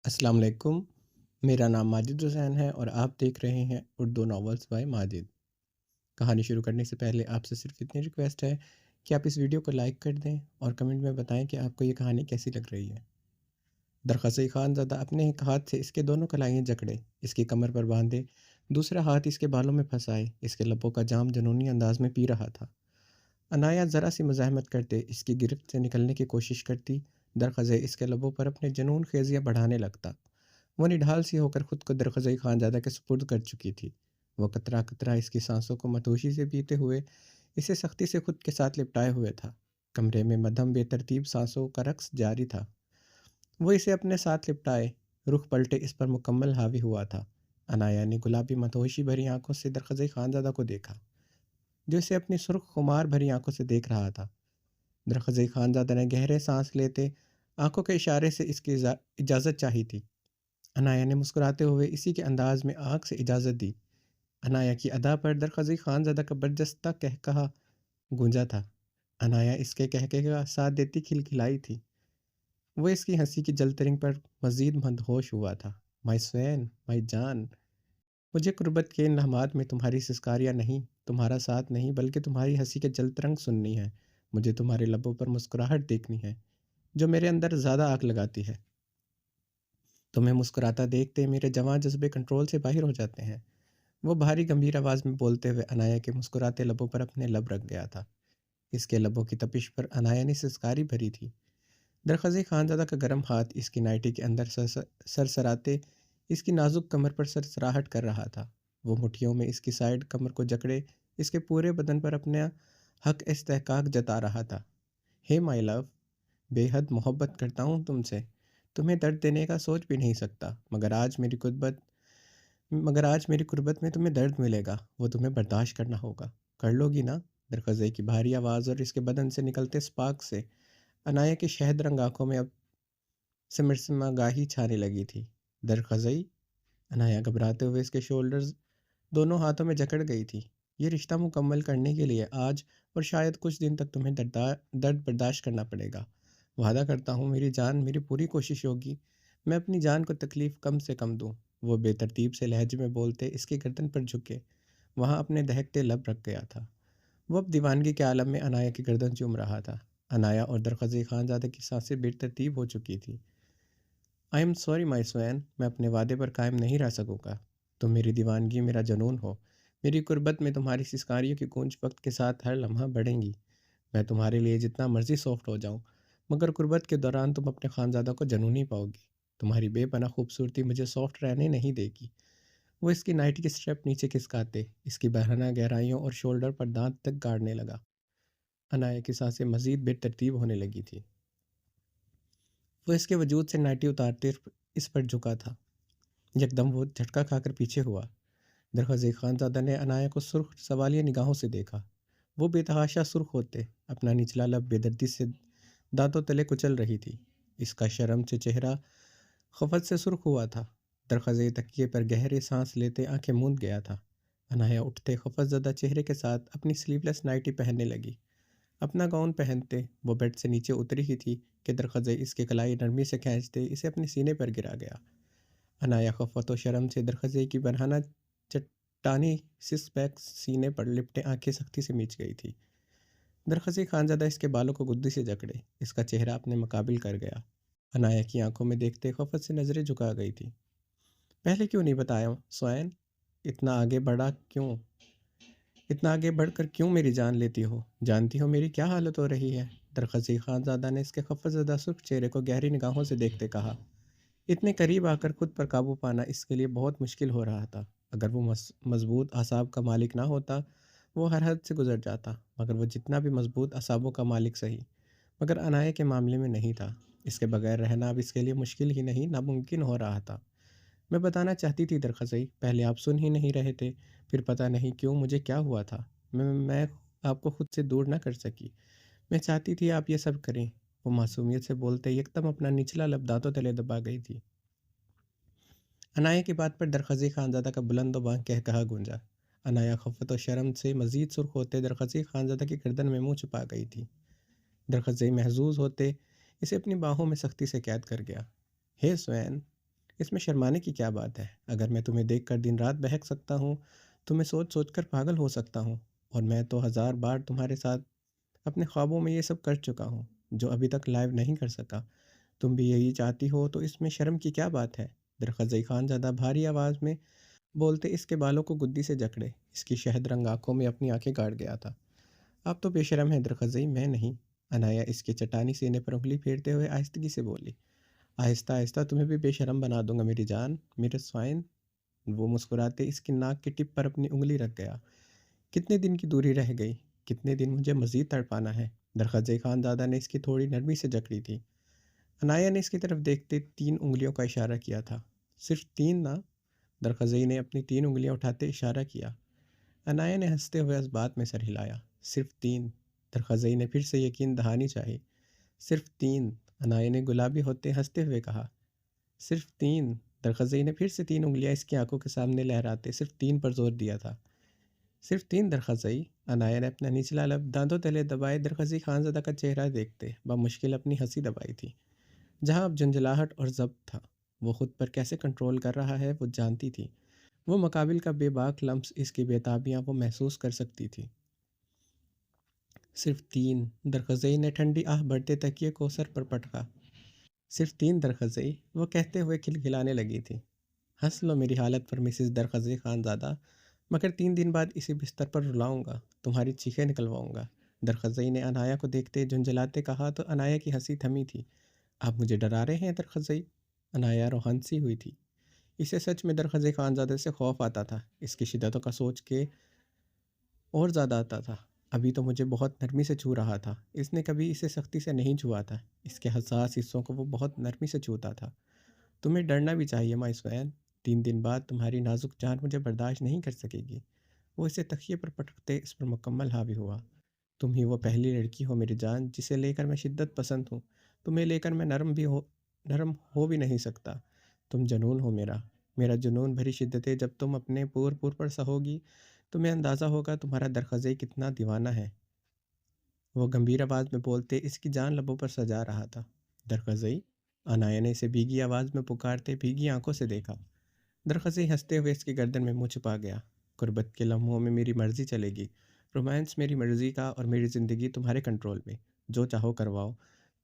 السلام علیکم۔ میرا نام ماجد حسین ہے اور آپ دیکھ رہے ہیں اردو ناولز بائی ماجد۔ کہانی شروع کرنے سے پہلے آپ سے صرف اتنی ریکویسٹ ہے کہ آپ اس ویڈیو کو لائک کر دیں اور کمنٹ میں بتائیں کہ آپ کو یہ کہانی کیسی لگ رہی ہے۔ درخزئی خان زادہ اپنے ایک ہاتھ سے اس کے دونوں کلائیں جکڑے، اس کی کمر پر باندھے، دوسرا ہاتھ اس کے بالوں میں پھنسائے، اس کے لبوں کا جام جنونی انداز میں پی رہا تھا۔ عنایات ذرا سی مزاحمت کرتے، اس کی گرفت سے نکلنے کی کوشش کرتی، درخزئی اس کے لبوں پر اپنے جنون خیزیاں بڑھانے لگتا۔ وہ نڈھال سی ہو کر خود کو درخزئی خانزادہ کے سپرد کر چکی تھی۔ وہ قطرہ قطرہ اس کی سانسوں کو مدہوشی سے پیتے ہوئے اسے سختی سے خود کے ساتھ لپٹائے ہوئے تھا۔ کمرے میں مدھم بے ترتیب سانسوں کا رقص جاری تھا۔ وہ اسے اپنے ساتھ لپٹائے، رخ پلٹے اس پر مکمل حاوی ہوا تھا۔ عنایا نے گلابی مدہوشی بھری آنکھوں سے درخزئی خانزادہ کو دیکھا، جو اسے اپنی سرخ خمار بھری آنکھوں سے دیکھ رہا تھا۔ درخزئی خانزادہ نے گہرے سانس لیتے آنکھوں کے اشارے سے اس کی اجازت چاہی تھی۔ عنایا نے مسکراتے ہوئے اسی کے انداز میں آنکھ سے اجازت دی۔ عنایا کی ادا پر درخزئی خانزادہ کا برجستہ قہقہا گونجا تھا۔ عنایا اس کے قہقہے کا ساتھ دیتی کھلکھلائی تھی۔ وہ اس کی ہنسی کی جلترنگ پر مزید مدہوش ہوا تھا۔ مائی سوین، مائی جان، مجھے قربت کے ان لمحات میں تمہاری سسکاریاں نہیں، تمہارا ساتھ نہیں، بلکہ تمہاری ہنسی کے جلترنگ سننی ہے۔ مجھے تمہارے لبوں پر مسکراہٹ دیکھنی ہے، جو میرے اندر زیادہ آگ لگاتی ہے۔ تمہیں مسکراتا دیکھتے میرے جواں جذبے کنٹرول سے باہر ہو جاتے ہیں۔ وہ بھاری گمبھیر آواز میں بولتے ہوئے عنایا کے مسکراتے لبوں پر اپنے لب رکھ گیا تھا۔ اس کے لبوں کی تپش پر عنایا نے سسکاری بھری تھی۔ درخزئی خانزادہ کا گرم ہاتھ اس کی نائٹی کے اندر سرسراتے اس کی نازک کمر پر سرسراہٹ کر رہا تھا۔ وہ مٹھیوں میں اس کی سائیڈ کمر کو جکڑے اس کے پورے بدن پر اپنا حق استحقاق جتا رہا تھا۔ ہے مائی لو، بے حد محبت کرتا ہوں تم سے، تمہیں درد دینے کا سوچ بھی نہیں سکتا، مگر آج میری قربت میں تمہیں درد ملے گا، وہ تمہیں برداشت کرنا ہوگا۔ کر لو گی نا؟ درخزئی کی بھاری آواز اور اس کے بدن سے نکلتے سپارک سے عنایا کی شہد رنگ آنکھوں میں اب سمرسما گاہی چھانے لگی تھی۔ درخزئی، عنایا گھبراتے ہوئے اس کے شولڈرز دونوں ہاتھوں میں جکڑ گئی تھی۔ یہ رشتہ مکمل کرنے کے لیے آج اور شاید کچھ دن تک تمہیں درد برداشت کرنا پڑے گا۔ وعدہ کرتا ہوں میری جان، میری پوری کوشش ہوگی میں اپنی جان کو تکلیف کم سے کم دوں۔ وہ بے ترتیب سے لہجے میں بولتے اس کی گردن پر جھکے وہاں اپنے دہکتے لب رکھ گیا تھا۔ وہ اب دیوانگی کے عالم میں عنایا کی گردن چوم رہا تھا۔ عنایا اور درخزئی خانزادہ کی سانسیں بے ترتیب ہو چکی تھی۔ آئی ایم سوری مائی سوین، میں اپنے وعدے پر قائم نہیں رہ سکوں گا۔ تم میری دیوانگی میرا جنون ہو۔ میری قربت میں تمہاری سسکاریوں کی گونج وقت کے ساتھ ہر لمحہ بڑھیں گی۔ میں تمہارے لیے جتنا مرضی سافٹ ہو جاؤں، مگر قربت کے دوران تم اپنے خانزادہ کو جنونی پاؤ گی۔ تمہاری بے پناہ خوبصورتی مجھے سافٹ رہنے نہیں دے گی۔ وہ اس کی نائٹی کے اسٹریپ نیچے کھسکاتے اس کی برہنہ گہرائیوں اور شولڈر پر دانت تک گاڑنے لگا۔ عنایا کی سانسیں مزید بے ترتیب ہونے لگی تھی۔ وہ اس کے وجود سے نائٹی اتارتے اس پر جھکا تھا۔ یکدم وہ جھٹکا کھا کر پیچھے ہوا۔ درخزئی خانزادہ نے عنایا کو سرخ سوالیہ نگاہوں سے دیکھا۔ وہ بے تحاشا سرخ ہوتے اپنا نچلا لب بے دردی سے دانتوں تلے کچل رہی تھی۔ اس کا شرم سے چہرہ خفت سے سرخ ہوا تھا۔ درخزئی تکیے پر گہرے سانس لیتے آنکھیں موند گیا تھا۔ عنایا اٹھتے خفت زدہ چہرے کے ساتھ اپنی سلیو لیس نائٹی پہننے لگی۔ اپنا گاؤن پہنتے وہ بیڈ سے نیچے اتری ہی تھی کہ درخزئی اس کے کلائی نرمی سے کھینچتے اسے اپنے سینے پر گرا گیا۔ عنایا خفت و شرم سے درخزئی کی برہنہ چٹانی سکس پیک سینے پر لپٹے آنکھیں سختی سے میچ گئی تھی۔ درخزئی خانزادہ اس کے بالوں کو گدی سے جکڑے اس کا چہرہ اپنے مقابل کر گیا۔ عنایا کی آنکھوں میں دیکھتے خفت سے نظریں جھکا گئی تھی۔ پہلے کیوں نہیں بتایا سوین؟ اتنا آگے بڑھ کر کیوں میری جان لیتی ہو؟ جانتی ہو میری کیا حالت ہو رہی ہے؟ درخزئی خانزادہ نے اس کے خفت زدہ سرخ چہرے کو گہری نگاہوں سے دیکھتے کہا۔ اتنے قریب آ کر خود پر قابو پانا اس کے لیے بہت مشکل ہو رہا تھا۔ اگر وہ مضبوط اعصاب کا مالک نہ ہوتا وہ ہر حد سے گزر جاتا، مگر وہ جتنا بھی مضبوط اعصابوں کا مالک سہی، مگر عنایا کے معاملے میں نہیں تھا۔ اس کے بغیر رہنا اب اس کے لیے مشکل ہی نہیں ناممکن ہو رہا تھا۔ میں بتانا چاہتی تھی درخزئی، پہلے آپ سن ہی نہیں رہے تھے، پھر پتہ نہیں کیوں مجھے کیا ہوا تھا، میں آپ کو خود سے دور نہ کر سکی۔ میں چاہتی تھی آپ یہ سب کریں۔ وہ معصومیت سے بولتے یکدم اپنا نچلا لب دانتوں تلے دبا گئی تھی۔ عنایا کی بات پر درخزئی خانزادہ کا بلند و بانگ قہقہا گونجا۔ عنایا خفت و شرم سے مزید سرخ ہوتے درخزئی خانزادہ کی گردن میں منہ چھپا گئی تھی۔ درخزئی محظوظ ہوتے اسے اپنی باہوں میں سختی سے قید کر گیا۔ ہے سوین، اس میں شرمانے کی کیا بات ہے؟ اگر میں تمہیں دیکھ کر دن رات بہک سکتا ہوں تو میں سوچ سوچ کر پاگل ہو سکتا ہوں، اور میں تو 1000 بار تمہارے ساتھ اپنے خوابوں میں یہ سب کر چکا ہوں جو ابھی تک لائیو نہیں کر سکا۔ تم بھی یہی چاہتی ہو تو اس میں شرم کی کیا بات ہے؟ درخزئی خان زیادہ بھاری آواز میں بولتے اس کے بالوں کو گدی سے جکڑے، اس کی شہد رنگ آنکھوں میں اپنی آنکھیں گاڑ گیا تھا۔ آپ تو بے شرم ہیں درخزئی، میں نہیں۔ انایا اس کے چٹانی سینے پر انگلی پھیرتے ہوئے آہستگی سے بولی۔ آہستہ آہستہ تمہیں بھی بے شرم بنا دوں گا میری جان، میرے سوائن۔ وہ مسکراتے اس کی ناک کی ٹپ پر اپنی انگلی رکھ گیا۔ کتنے دن کی دوری رہ گئی؟ کتنے دن مجھے مزید تڑپانا ہے؟ درخزئی خان زادہ نے اس کی تھوڑی نرمی سے جکڑی تھی۔ انایا نے اس کی طرف دیکھتے 3 انگلیوں کا اشارہ کیا تھا۔ صرف 3 نا؟ درخزئی نے اپنی 3 انگلیاں اٹھاتے اشارہ کیا۔ انایا نے ہنستے ہوئے اس بات میں سر ہلایا۔ صرف 3؟ درخزئی نے پھر سے یقین دہانی چاہی۔ صرف 3؟ انایا نے گلابی ہوتے ہنستے ہوئے کہا۔ صرف 3؟ درخزئی نے پھر سے 3 انگلیاں اس کی آنکھوں کے سامنے لہراتے صرف 3 پر زور دیا تھا۔ صرف 3 درخزئی؟ انایا نے اپنا نچلا لب دانتوں تلے دبائے درخزئی خان زادہ کا چہرہ دیکھتے بمشکل اپنی ہنسی دبائی تھی، جہاں اب جھنجھلاہٹ اور ضبط تھا۔ وہ خود پر کیسے کنٹرول کر رہا ہے وہ جانتی تھی۔ وہ مقابل کا بے باک لمس، اس کی بےتابیاں وہ محسوس کر سکتی تھی۔ صرف 3؟ درخزئی نے ٹھنڈی آہ بڑھتے تکیے کو سر پر پٹکا۔ صرف 3 درخزئی؟ وہ کہتے ہوئے کھلکھلانے لگی تھی۔ ہنس لو میری حالت پر مسز درخزئی خان زادہ، مگر 3 دن بعد اسی بستر پر رلاؤں گا، تمہاری چیخیں نکلواؤں گا۔ درخزئی نے انایا کو دیکھتے جھنجھلاتے کہا تو انایا کی ہنسی تھمی تھی۔ آپ مجھے ڈرا رہے ہیں درخزئی؟ انایا روحان سی ہوئی تھی۔ اسے سچ میں درخزئی خان زادہ سے خوف آتا تھا، اس کی شدتوں کا سوچ کے اور زیادہ آتا تھا۔ ابھی تو مجھے بہت نرمی سے چھو رہا تھا، اس نے کبھی اسے سختی سے نہیں چھوا تھا، اس کے حساس حصوں کو وہ بہت نرمی سے چھوتا تھا۔ تمہیں ڈرنا بھی چاہیے مائی سوین، 3 دن بعد تمہاری نازک جان مجھے برداشت نہیں کر سکے گی۔ وہ اسے تکیے پر پٹکتے اس پر مکمل حاوی ہوا۔ تم ہی وہ پہلی لڑکی ہو میری جان جسے لے کر میں شدت پسند ہوں، تمہیں لے کر میں نرم ہو بھی نہیں سکتا۔ تم جنون ہو میرا، میرا جنون بھری شدتیں جب تم اپنے پور پور پر سہوگی تمہیں اندازہ ہوگا تمہارا درخزئی کتنا دیوانہ ہے۔ وہ گمبھیر آواز میں بولتے اس کی جان لبوں پر سجا رہا تھا۔ درخزئی؟ انایا نے اسے بھیگی آواز میں پکارتے بھیگی آنکھوں سے دیکھا۔ درخزئی ہنستے ہوئے اس کی گردن میں منہ چھپا گیا۔ قربت کے لمحوں میں میری مرضی چلے گی، رومانس میری مرضی کا، اور میری زندگی تمہارے کنٹرول میں، جو چاہو کرواؤ،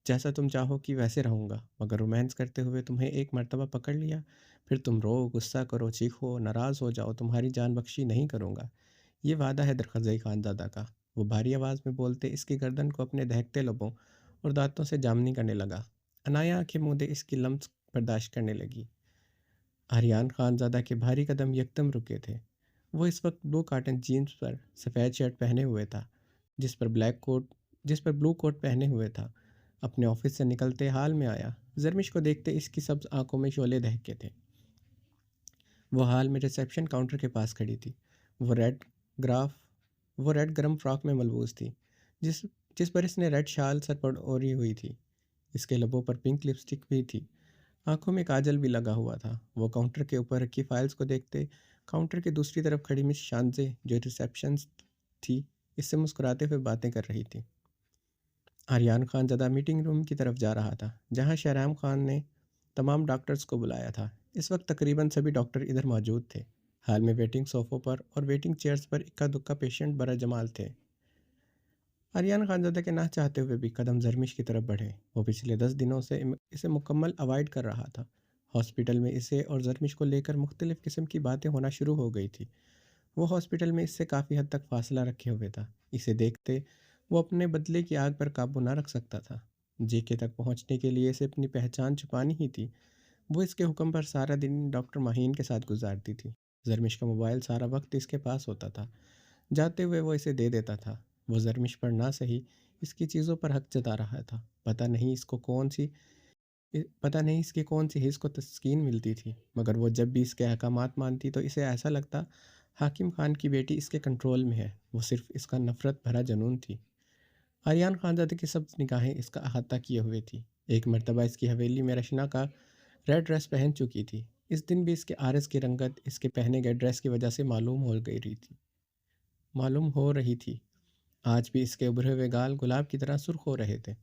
جیسا تم چاہو کہ ویسے رہوں گا، مگر رومانس کرتے ہوئے تمہیں ایک مرتبہ پکڑ لیا، پھر تم رو، غصہ کرو، چیخو، ناراض ہو جاؤ، تمہاری جان بخشی نہیں کروں گا۔ یہ وعدہ ہے درخزئی خان زادہ کا۔ وہ بھاری آواز میں بولتے اس کی گردن کو اپنے دہکتے لبوں اور دانتوں سے جامنی کرنے لگا۔ انایا آنکھیں موندے اس کی لمس برداشت کرنے لگی۔ آریان خان زادہ کے بھاری قدم یکدم رکے تھے۔ وہ اس وقت بلو کاٹن جینز پر سفید شرٹ پہنے ہوئے تھا، جس پر بلو کوٹ پہنے ہوئے تھا۔ اپنے آفس سے نکلتے حال میں آیا۔ زرمش کو دیکھتے اس کی سبز آنکھوں میں شعلے دہکے تھے۔ وہ حال میں ریسیپشن کاؤنٹر کے پاس کھڑی تھی۔ وہ ریڈ گرم فراک میں ملبوس تھی، جس پر اس نے ریڈ شال سر پر اوڑھی ہوئی تھی۔ اس کے لبوں پر پنک لپسٹک بھی تھی، آنکھوں میں کاجل بھی لگا ہوا تھا۔ وہ کاؤنٹر کے اوپر رکھی فائلز کو دیکھتے کاؤنٹر کی دوسری طرف کھڑی مس شانزے جو ریسیپشنسٹ تھی اس سے مسکراتے ہوئے باتیں کر رہی تھی۔ آریان خان زادہ میٹنگ روم کی طرف جا رہا تھا، جہاں شہرام خان نے تمام ڈاکٹرز کو بلایا تھا۔ اس وقت تقریباً سبھی ڈاکٹر ادھر موجود تھے۔ حال میں ویٹنگ صوفوں پر اور ویٹنگ چیئرز پر اکا دکا پیشنٹ برا جمال تھے۔ آریان خان زادہ کے نہ چاہتے ہوئے بھی قدم زرمش کی طرف بڑھے۔ وہ پچھلے 10 دنوں سے اسے مکمل اوائڈ کر رہا تھا۔ ہاسپٹل میں اسے اور زرمش کو لے کر مختلف قسم کی باتیں ہونا شروع ہو گئی تھی۔ وہ ہاسپٹل میں اس سے کافی حد تک فاصلہ رکھے ہوئے تھا۔ اسے دیکھتے وہ اپنے بدلے کی آگ پر قابو نہ رکھ سکتا تھا۔ جی کے تک پہنچنے کے لیے اسے اپنی پہچان چھپانی ہی تھی۔ وہ اس کے حکم پر سارا دن ڈاکٹر ماہین کے ساتھ گزارتی تھی۔ زرمش کا موبائل سارا وقت اس کے پاس ہوتا تھا، جاتے ہوئے وہ اسے دے دیتا تھا۔ وہ زرمش پر نہ صحیح اس کی چیزوں پر حق جتا رہا تھا۔ پتہ نہیں اس کی کون سی حس کو تسکین ملتی تھی، مگر وہ جب بھی اس کے احکامات مانتی تو اسے ایسا لگتا حاکم خان کی بیٹی اس کے کنٹرول میں ہے۔ وہ صرف اس کا نفرت بھرا جنون تھی۔ آریان خان زادہ کی سب نگاہیں اس کا احاطہ کیے ہوئے تھی۔ ایک مرتبہ اس کی حویلی میں رشنا کا ریڈ ڈریس پہن چکی تھی۔ اس دن بھی اس کے عارض کی رنگت اس کے پہنے گئے ڈریس کی وجہ سے معلوم ہو رہی تھی۔ آج بھی اس کے ابھرے ہوئے گال گلاب کی طرح سرخ ہو رہے تھے۔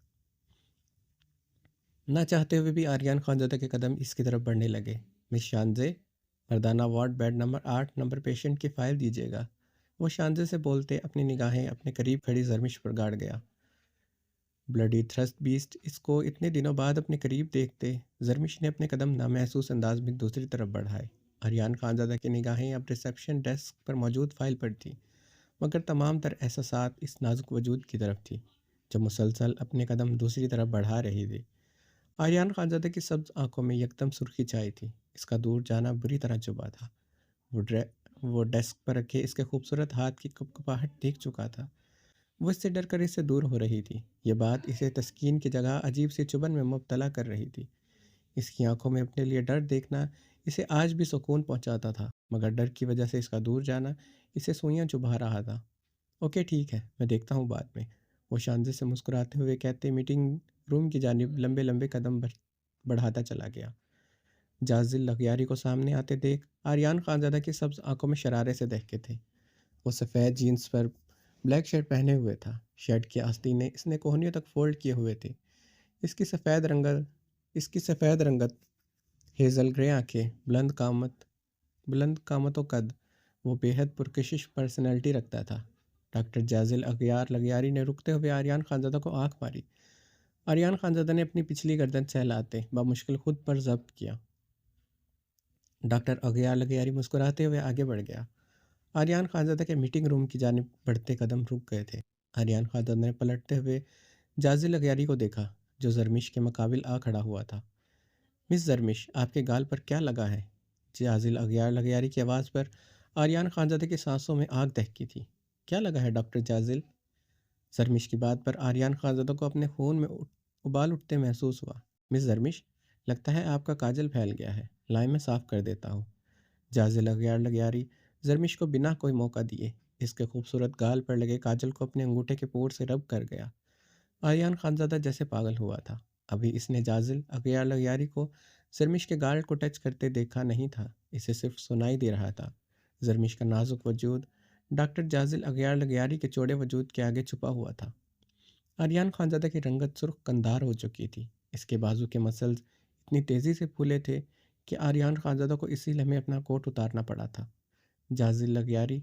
نہ چاہتے ہوئے بھی آریان خان زادہ کے قدم اس کی طرف بڑھنے لگے۔ مس شانزے، مردانہ ward bed number 8 number patient کی فائل دیجیے گا۔ وہ شانزے سے بولتے اپنی نگاہیں اپنے قریب کھڑی زرمش پر گاڑ گیا۔ بلڈی تھرسٹ بیسٹ اس کو اتنے دنوں بعد اپنے قریب دیکھتے زرمش نے اپنے قدم نامحسوس انداز میں دوسری طرف بڑھائے۔ آریان خانزادہ کی نگاہیں اب ریسیپشن ڈیسک پر موجود فائل پر تھیں، مگر تمام تر احساسات اس نازک وجود کی طرف تھی جو مسلسل اپنے قدم دوسری طرف بڑھا رہی تھی۔ آریان خانزادہ کی سبز آنکھوں میں یکدم سرخی چھائی تھی۔ اس کا دور جانا بری طرح چبھا تھا۔ وہ ڈیسک پر رکھے اس کے خوبصورت ہاتھ کی کپکپاہٹ دیکھ چکا تھا۔ وہ اس سے ڈر کر اس سے دور ہو رہی تھی۔ یہ بات اسے تسکین کی جگہ عجیب سی چبھن میں مبتلا کر رہی تھی۔ اس کی آنکھوں میں اپنے لیے ڈر دیکھنا اسے آج بھی سکون پہنچاتا تھا، مگر ڈر کی وجہ سے اس کا دور جانا اسے سوئیاں چبھا رہا تھا۔ اوکے ٹھیک ہے، میں دیکھتا ہوں بعد میں، وہ شانزے سے مسکراتے ہوئے کہتے میٹنگ روم کی جانب لمبے لمبے قدم بڑھاتا چلا گیا۔ جازل لغیاری کو سامنے آتے دیکھ آریان خانزادہ کی سبز آنکھوں میں شرارے سے دہکے تھے۔ وہ سفید جینس پر بلیک شرٹ پہنے ہوئے تھا۔ شرٹ کی آستینیں اس نے کوہنیوں تک فولڈ کیے ہوئے تھے۔ اس کی سفید رنگت ہیزل گرے آنکھیں، بلند قامت و قد، وہ بے حد پرکشش پرسنالٹی رکھتا تھا۔ ڈاکٹر جازل اغیار لغیاری نے رکتے ہوئے آریان خانزادہ کو آنکھ ماری۔ آریان خانزادہ نے اپنی پچھلی گردن سہلاتے بامشکل خود پر ضبط کیا۔ ڈاکٹر اغیار لغیاری مسکراتے ہوئے آگے بڑھ گیا۔ آریان خانزادہ کے میٹنگ روم کی جانب بڑھتے قدم رک گئے تھے۔ آریان خانزادہ نے پلٹتے ہوئے جازل لغیاری کو دیکھا جو زرمش کے مقابل آ کھڑا ہوا تھا۔ مس زرمش، آپ کے گال پر کیا لگا ہے؟ جازل اغیار لغیاری کی آواز پر آریان خانزادہ کی سانسوں میں آگ دہکی تھی۔ کیا لگا ہے ڈاکٹر جازل؟ زرمش کی بات پر آریان خانزادہ کو اپنے خون میں ابال اٹھتے محسوس ہوا۔ مس زرمش، لگتا ہے آپ کا کاجل پھیل گیا ہے، لائیں میں صاف کر دیتا ہوں۔ جازل اغیار لغیاری زرمش کو بنا کوئی موقع دیے اس کے خوبصورت گال پر لگے کاجل کو اپنے انگوٹھے کے پور سے رب کر گیا۔ آریان خانزادہ جیسے پاگل ہوا تھا۔ ابھی اس نے جازل اغیار لغیاری کو زرمش کے گال کو ٹچ کرتے دیکھا نہیں تھا، اسے صرف سنائی دے رہا تھا۔ زرمش کا نازک وجود ڈاکٹر جازل اغیار لغیاری کے چوڑے وجود کے آگے چھپا ہوا تھا۔ آریان خانزادہ کی رنگت سرخ قندار ہو چکی تھی۔ اس کے بازو کے مسلز اتنی تیزی سے پھولے تھے کہ آریان خانزادہ کو اسی لمحے اپنا کوٹ اتارنا پڑا تھا۔ جازل لغیاری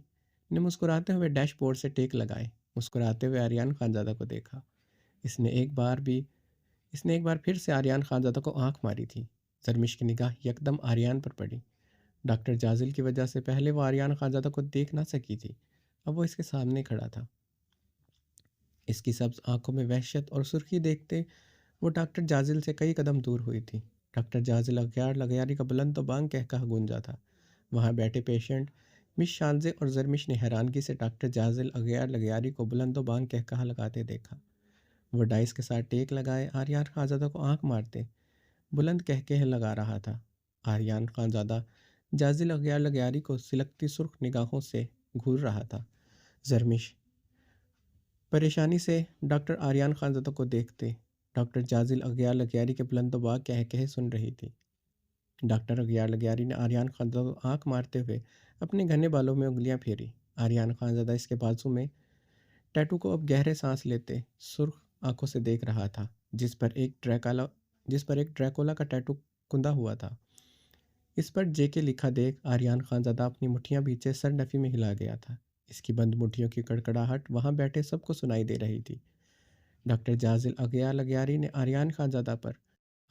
نے مسکراتے ہوئے ڈیش بورڈ سے ٹیک لگائے، مسکراتے ہوئے آریان خانزادہ کو دیکھا۔ اس نے ایک بار پھر سے آریان خانزادہ کو آنکھ ماری تھی۔ زرمش کی نگاہ یکدم آریان پر پڑی۔ ڈاکٹر جازل کی وجہ سے پہلے وہ آریان خانزادہ کو دیکھ نہ سکی تھی، اب وہ اس کے سامنے کھڑا تھا۔ اس کی سبز آنکھوں میں وحشت اور سرخی دیکھتے وہ ڈاکٹر جازل سے کئی قدم دور ہوئی تھی۔ ڈاکٹر جازل اغیار لغیاری کا بلند و بانگ کہا گونجا تھا۔ وہاں بیٹھے پیشنٹ مس شانزے اور زرمش نے حیرانگی سے ڈاکٹر جازل اغیار لغیاری کو بلند و بانگ کہا لگاتے دیکھا۔ وہ ڈائس کے ساتھ ٹیک لگائے آریان خانزادہ کو آنکھ مارتے بلند کہہ لگا رہا تھا۔ آریان خانزادہ جازل اغیار لغیاری کو سلکتی سرخ نگاہوں سے گھور رہا تھا۔ زرمش پریشانی سے ڈاکٹر آریان خانزادہ کو دیکھتے ڈاکٹر جازل اغیار لغیاری کے بلند و بانگ کہے سن رہی تھی۔ ڈاکٹر اغیار لغیاری نے آریان خانزادہ کو آنکھ مارتے ہوئے اپنے گھنے بالوں میں انگلیاں پھیری۔ آریان خانزادہ اس کے بازو میں ٹیٹو کو اب گہرے سانس لیتے سرخ آنکھوں سے دیکھ رہا تھا، جس پر ایک ڈریکولا کا ٹیٹو کندہ ہوا تھا۔ اس پر جے کے لکھا دیکھ آریان خانزادہ اپنی مٹھیاں پیچھے سر نفی میں ہلا گیا تھا۔ اس کی بند مٹھیوں کی کڑکڑاہٹ وہاں بیٹھے سب کو سنائی دے رہی تھی۔ ڈاکٹر جازل اغیار لغیاری نے آریان خانزادہ پر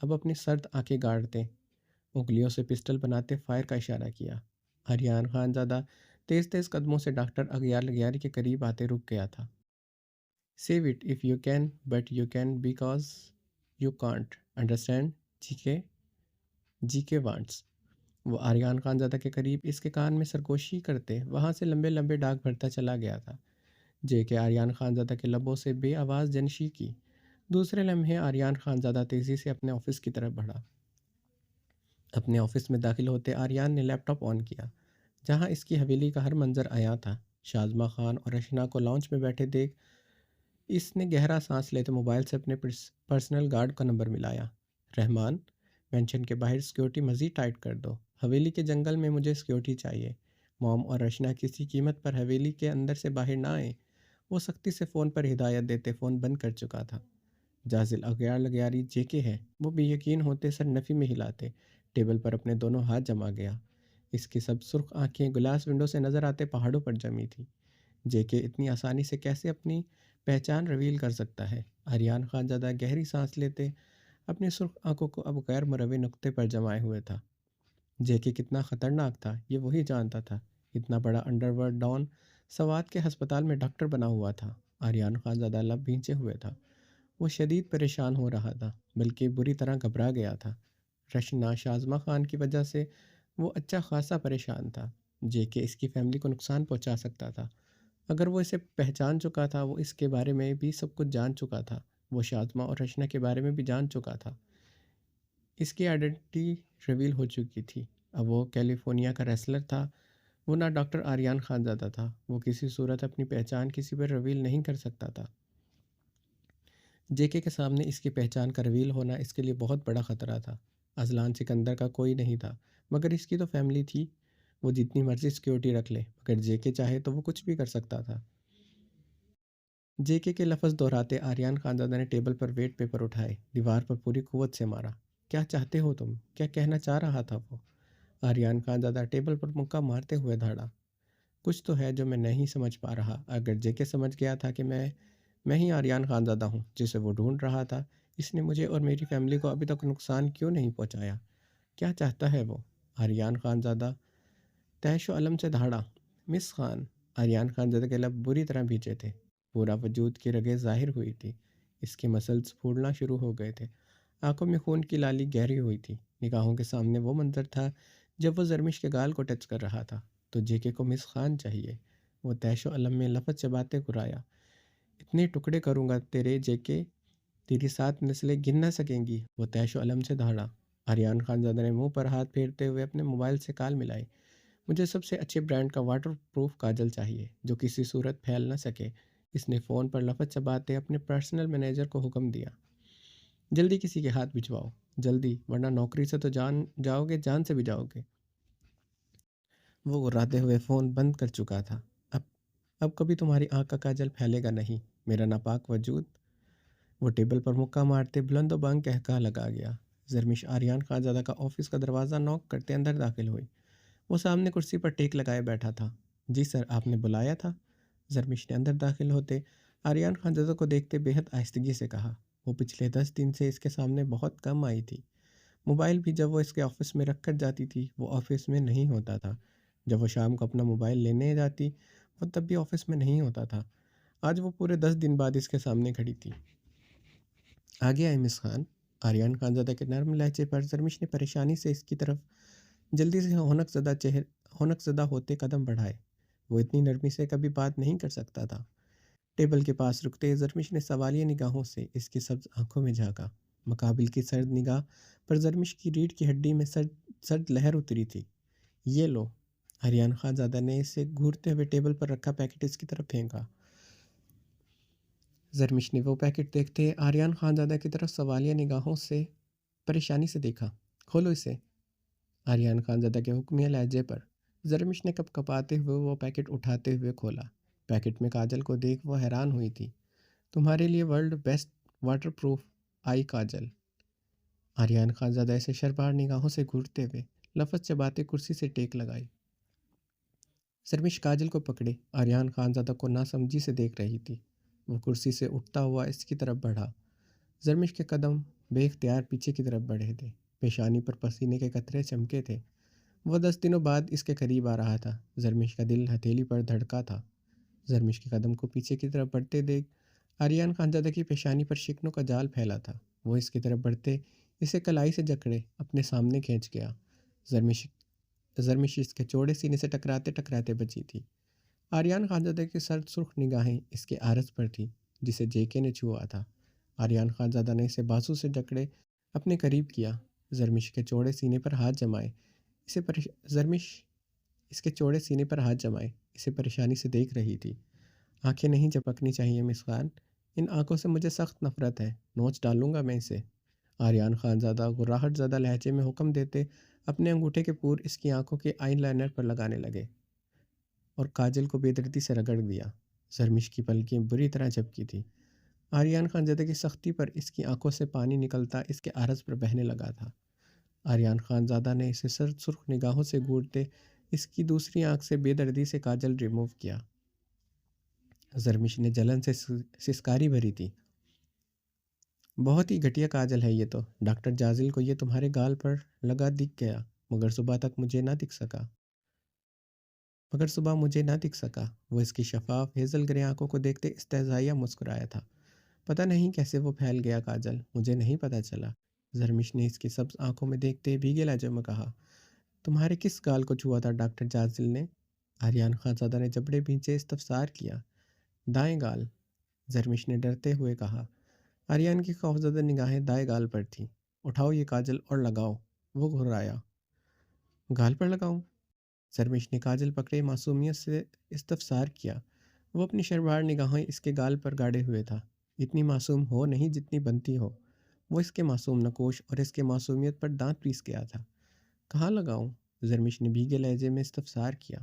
اب اپنی سرد آنکھیں گاڑتے انگلیوں سے پسٹل بناتے فائر کا اشارہ کیا۔ آریان خانزادہ تیز تیز قدموں سے ڈاکٹر اغیار لغیاری کے قریب آتے رک گیا تھا۔ Save it if you can, but you can because you can't. Understand? جی کے وانٹس۔ وہ آریان خانزادہ کے قریب اس کے کان میں سرگوشی کرتے وہاں سے لمبے لمبے ڈاک بھرتا چلا گیا تھا۔ جے کے آریان خانزادہ کے لبوں سے بے آواز جنشی کی۔ دوسرے لمحے آریان خانزادہ تیزی سے اپنے آفس کی طرف بڑھا۔ اپنے آفس میں داخل ہوتے آریان نے لیپ ٹاپ آن کیا، جہاں اس کی حویلی کا ہر منظر آیا تھا۔ شازمہ خان اور رشنا کو لاؤنج میں بیٹھے دیکھ اس نے گہرا سانس لیتے موبائل سے اپنے پرسنل گارڈ کا نمبر ملایا۔ رحمان، مینشن کے باہر سیکیورٹی مزید ٹائٹ کر دو، حویلی کے جنگل میں مجھے سیکیورٹی چاہیے۔ موم اور رشنا کسی قیمت پر حویلی کے اندر سے باہر نہ آئیں۔ وہ سختی سے فون پر ہدایت دیتے فون بند کر چکا تھا۔ جازل اغیار لغیاری جے کے ہے، وہ بے یقین ہوتے سر نفی میں ہلاتے ٹیبل پر اپنے دونوں ہاتھ جما گیا۔ اس کی سب سرخ آنکھیں گلاس ونڈو سے نظر آتے پہاڑوں پر جمی تھیں۔ جے کے اتنی آسانی سے کیسے اپنی پہچان ریویل کر سکتا ہے؟ آریان خان زادہ گہری سانس لیتے اپنی سرخ آنکھوں کو اب غیر مروی نقطے پر جمائے ہوئے تھا۔ جے کے کتنا خطرناک تھا یہ وہی جانتا تھا۔ اتنا بڑا انڈر ورلڈ ڈان سوات کے ہسپتال میں ڈاکٹر بنا ہوا تھا۔ آریان خان زادہ لب بھینچے ہوئے تھا۔ وہ شدید پریشان ہو رہا تھا، بلکہ بری طرح گھبرا گیا تھا۔ رشنا شازمہ خان کی وجہ سے وہ اچھا خاصا پریشان تھا۔ جے کہ اس کی فیملی کو نقصان پہنچا سکتا تھا۔ اگر وہ اسے پہچان چکا تھا، وہ اس کے بارے میں بھی سب کچھ جان چکا تھا۔ وہ شازمہ اور رشنا کے بارے میں بھی جان چکا تھا۔ اس کی آئیڈینٹی ریویل ہو چکی تھی۔ اب وہ کیلیفورنیا کا ریسلر تھا، وہ نہ ڈاکٹر آریان خان زادہ تھا۔ وہ کسی صورت اپنی پہچان کسی پر ریویل نہیں کر سکتا تھا۔ جے کے سامنے اس کی پہچان کا ریویل ہونا اس کے لیے بہت بڑا خطرہ تھا۔ اذلان سکندر کا کوئی نہیں تھا، مگر اس کی تو فیملی تھی۔ وہ جتنی مرضی سیکیورٹی رکھ لے، مگر جے کے چاہے تو وہ کچھ بھی کر سکتا تھا۔ جے کے لفظ دہراتے آریان خان زادہ نے ٹیبل پر ویٹ پیپر اٹھائے، دیوار پر پوری قوت سے مارا۔ کیا چاہتے ہو تم؟ کیا کہنا چاہ رہا تھا وہ؟ آریان خان زادہ ٹیبل پر مکہ مارتے ہوئے دھاڑا۔ کچھ تو ہے جو میں نہیں سمجھ پا رہا۔ اگر جے کے سمجھ گیا تھا کہ میں ہی آریان خان زادہ ہوں جسے وہ ڈھونڈ رہا تھا، اس نے مجھے اور میری فیملی کو ابھی تک نقصان کیوں نہیں پہنچایا؟ کیا چاہتا ہے وہ؟ آریان خان زادہ تیش و علم سے دھاڑا۔ مس خان! آریان خان زادہ کے لب بری طرح بھیجے تھے، پورا وجود کی رگیں ظاہر ہوئی تھی، اس کے مسلز پھولنا شروع ہو گئے تھے، آنکھوں میں خون کی لالی گہری ہوئی تھی۔ نگاہوں کے سامنے وہ منظر تھا جب وہ زرمش کے گال کو ٹچ کر رہا تھا۔ تو جے کے کو مس خان چاہیے۔ وہ تیش و علم میں لفظ چباتے گرایا۔ اتنے ٹکڑے کروں گا تیرے جے کے، تیری 7 نسلیں گن نہ سکیں گی۔ وہ تیش و علم سے دھاڑا۔ آریان خان زادہ نے منہ پر ہاتھ پھیرتے ہوئے اپنے موبائل سے کال ملائی۔ مجھے سب سے اچھے برانڈ کا واٹر پروف کاجل چاہیے جو کسی صورت پھیل نہ سکے۔ اس نے فون پر لفظ چباتے اپنے پرسنل مینیجر کو حکم دیا۔ جلدی کسی کے ہاتھ بھجواؤ، جلدی، ورنہ نوکری سے تو جاؤ گے، جان سے بھی جاؤ گے۔ وہ گراتے ہوئے فون بند کر چکا تھا۔ اب کبھی تمہاری آنکھ کا کاجل پھیلے گا نہیں، میرا ناپاک وجود۔ وہ ٹیبل پر مکہ مارتے بلند و بانگ کہکہا لگا گیا۔ زرمش آریان خان زادہ کا آفس کا دروازہ نوک کرتے اندر داخل ہوئی۔ وہ سامنے کرسی پر ٹیک لگائے بیٹھا تھا۔ جی سر، آپ نے بلایا تھا؟ زرمش نے اندر داخل ہوتے آریان خان زادہ کو دیکھتے بے حد آہستگی سے کہا۔ وہ پچھلے 10 دن سے اس کے سامنے بہت کم آئی تھی۔ موبائل بھی جب وہ اس کے آفس میں رکھ کر جاتی تھی وہ آفس میں نہیں ہوتا تھا۔ جب وہ شام کو اپنا موبائل لینے جاتی وہ تب بھی آفس میں نہیں ہوتا تھا۔ آج وہ پورے 10 دن بعد اس کے سامنے کھڑی تھی۔ آگے آئے مس خان۔ آریان خان زادہ کے نرم لہجے پر زرمش نے پریشانی سے اس کی طرف جلدی سے ہونک زدہ ہوتے قدم بڑھائے۔ وہ اتنی نرمی سے کبھی بات نہیں کر سکتا تھا۔ ٹیبل کے پاس رکتے زرمش نے سوالیہ نگاہوں سے اس کی سبز آنکھوں میں جھانکا۔ مقابل کی سرد نگاہ پر زرمش کی ریڑھ کی ہڈی میں سرد لہر اتری تھی۔ یہ لو۔ آریان خان زادہ نے اسے گھورتے ہوئے ٹیبل پر رکھا پیکٹ اس کی طرف پھینکا۔ زرمش نے وہ پیکٹ دیکھتے آریان خان زادہ کی طرف سوالیہ نگاہوں سے پریشانی سے دیکھا۔ کھولو اسے۔ آریان خان زادہ کے حکمیہ لہجے پر زرمش نے کپ کپاتے ہوئے وہ پیکٹ اٹھاتے ہوئے کھولا۔ پیکٹ میں کاجل کو دیکھ وہ حیران ہوئی تھی۔ تمہارے لیے ورلڈ بیسٹ واٹر پروف آئی کاجل۔ آریان خان زادہ اسے شربار نگاہوں سے گھورتے ہوئے لفظ چباتے کرسی سے ٹیک لگائی۔ زرمش کاجل کو پکڑے آریان خان زادہ کو ناسمجھی سے دیکھ رہی تھی۔ وہ کرسی سے اٹھتا ہوا اس کی طرف بڑھا۔ زرمش کے قدم بے اختیار پیچھے کی طرف بڑھے تھے، پیشانی پر پسینے کے قطرے چمکے تھے۔ وہ 10 دنوں بعد اس کے قریب آ رہا تھا۔ زرمش کا دل ہتھیلی پر دھڑکا تھا۔ زرمش کے قدم کو پیچھے کی طرف بڑھتے دیکھ آریان خان زادہ کی پیشانی پر شکنوں کا جال پھیلا تھا۔ وہ اس کی طرف بڑھتے اسے کلائی سے جکڑے اپنے سامنے کھینچ گیا۔ زرمش اس کے چوڑے سینے سے ٹکراتے ٹکراتے بچی تھی۔ آریان خان زادہ کی سرد سرخ نگاہیں اس کے عارض پر تھیں جسے جے کے نے چھوا تھا۔ آریان خان زادہ نے اسے بازو سے جکڑے اپنے قریب کیا۔ زرمش کے چوڑے سینے پر ہاتھ جمائے اسے پریشانی سے دیکھ رہی تھی۔ آنکھیں نہیں جھپکنی چاہیے مس خان، ان آنکھوں سے مجھے سخت نفرت ہے، نوچ ڈالوں گا میں اسے۔ آریان خان زادہ گراہٹ زدہ لہجے میں حکم دیتے اپنے انگوٹھے کے پور اس کی آنکھوں کے آئی لائنر پر لگانے لگے اور کاجل کو بے دردی سے رگڑ دیا۔ زرمش کی پلکیں بری طرح جھپکی تھی۔ آریان خان زادہ کی سختی پر اس کی آنکھوں سے پانی نکلتا اس کے عارض پر بہنے لگا تھا۔ آریان خان زادہ نے اسے سرد سرخ نگاہوں سے گھورتے اس کی دوسری آنکھ سے بے دردی سے کاجل ریموو کیا۔ زرمش نے جلن سے سسکاری بھری تھی۔ بہت ہی گھٹیا کاجل ہے یہ تو، ڈاکٹر جازل کو یہ تمہارے گال پر لگا دکھ گیا، مگر صبح مجھے نہ دکھ سکا۔ وہ اس کی شفاف ہیزل گرے آنکھوں کو دیکھتے استہزائیہ مسکرایا تھا۔ پتہ نہیں کیسے وہ پھیل گیا کاجل، مجھے نہیں پتہ چلا۔ زرمش نے اس کی سبز آنکھوں میں دیکھتے بھیگے لہجے میں کہا، تمہارے کس گال کو چھوا تھا ڈاکٹر جازل نے؟ آریان خان زادہ نے جبڑے بھینچے استفسار کیا۔ دائیں گال، زرمش نے ڈرتے ہوئے کہا۔ آریان کی خوفزدہ نگاہیں دائیں گال پر تھیں۔ اٹھاؤ یہ کاجل اور لگاؤ، وہ گھرایا۔ گال پر لگاؤں؟ زرمش نے کاجل پکڑے معصومیت سے استفسار کیا۔ وہ اپنی شربار نگاہیں اس کے گال پر گاڑے ہوئے تھا۔ اتنی معصوم ہو نہیں جتنی بنتی ہو۔ وہ اس کے معصوم نکوش اور اس کے معصومیت پر دانت پیس گیا تھا۔ کہاں لگاؤں؟ زرمش نے بھیگے لہجے میں استفسار کیا۔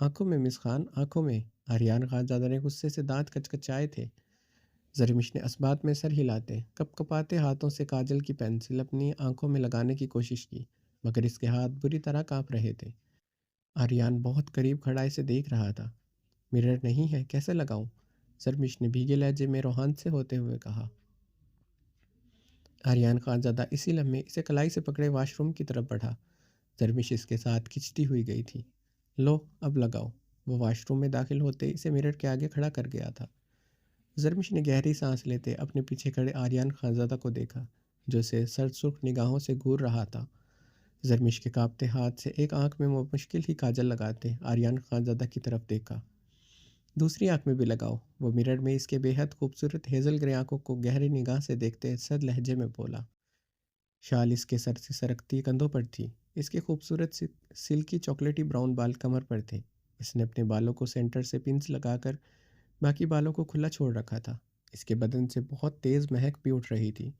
آنکھوں میں مس خان، آنکھوں میں۔ آریان خان زادہ نے غصے سے دانت کچکچائے تھے۔ زرمش نے اسبات میں سر ہلاتے، کپ کپاتے ہاتھوں سے کاجل کی پینسل اپنی آنکھوں میں لگانے کی کوشش کی، مگر اس کے ہاتھ بری طرح کانپ رہے تھے۔ آریان بہت قریب کھڑا اسے دیکھ رہا تھا۔ مرر نہیں ہے، کیسے لگاؤں؟ زرمش نے بھیگے لہجے میں روحان سے ہوتے ہوئے کہا۔ آریان خان زادہ اسی لمحے اسے کلائی سے پکڑے واش روم کی طرف بڑھا۔ زرمش اس کے ساتھ کھچتی ہوئی گئی تھی۔ لو اب لگاؤ۔ وہ واش روم میں داخل ہوتے اسے مرر کے آگے کھڑا کر گیا تھا۔ زرمش نے گہری سانس لیتے اپنے پیچھے کھڑے آریان خان زادہ کو دیکھا، جو اسے سرد سرخ نگاہوں سے گھور رہا تھا۔ زرمش کے کانپتے ہاتھ سے ایک آنکھ میں وہ مشکل ہی کاجل لگاتے آریان خان زادہ کی طرف دیکھا۔ دوسری آنکھ میں بھی لگاؤ، وہ مرر میں اس کے بے حد خوبصورت ہیزل گرے آنکھوں کو گہری نگاہ سے دیکھتے سرد لہجے میں بولا۔ شال اس کے سر سے سرکتی کندھوں پر تھی، اس کے خوبصورت سلکی چاکلیٹی براؤن بال کمر پر تھے۔ اس نے اپنے بالوں کو سینٹر سے پنس لگا کر باقی بالوں کو کھلا چھوڑ رکھا تھا۔ اس کے بدن سے بہت تیز مہک بھی اٹھ رہی تھی،